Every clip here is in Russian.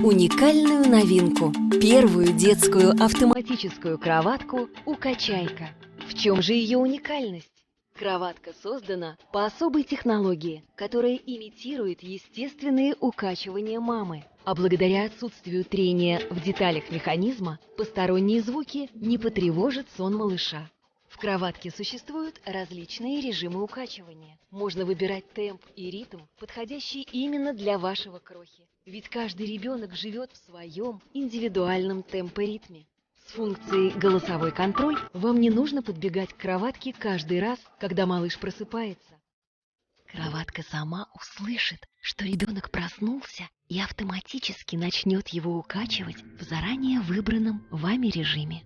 Уникальную новинку – первую детскую автоматическую кроватку «Укачайка». В чем же ее уникальность? Кроватка создана по особой технологии, которая имитирует естественные укачивания мамы. А благодаря отсутствию трения в деталях механизма, посторонние звуки не потревожат сон малыша. В кроватке существуют различные режимы укачивания. Можно выбирать темп и ритм, подходящий именно для вашего крохи. Ведь каждый ребенок живет в своем индивидуальном темпоритме. С функцией «Голосовой контроль» вам не нужно подбегать к кроватке каждый раз, когда малыш просыпается. Кроватка сама услышит, что ребенок проснулся, и автоматически начнет его укачивать в заранее выбранном вами режиме.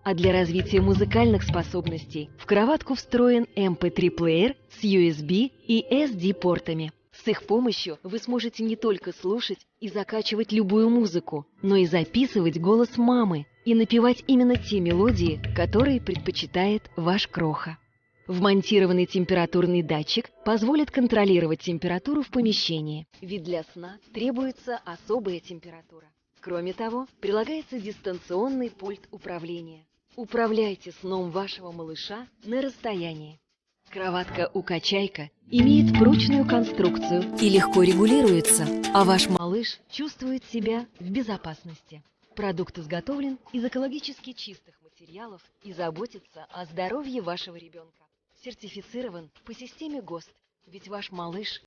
А для развития музыкальных способностей в кроватку встроен MP3-плеер с USB и SD-портами. С их помощью вы сможете не только слушать и закачивать любую музыку, но и записывать голос мамы и напевать именно те мелодии, которые предпочитает ваш кроха. Вмонтированный температурный датчик позволит контролировать температуру в помещении, ведь для сна требуется особая температура. Кроме того, прилагается дистанционный пульт управления. Управляйте сном вашего малыша на расстоянии. Кроватка «Укачайка» имеет прочную конструкцию и легко регулируется, а ваш малыш чувствует себя в безопасности. Продукт изготовлен из экологически чистых материалов и заботится о здоровье вашего ребенка. Сертифицирован по системе ГОСТ, ведь ваш малыш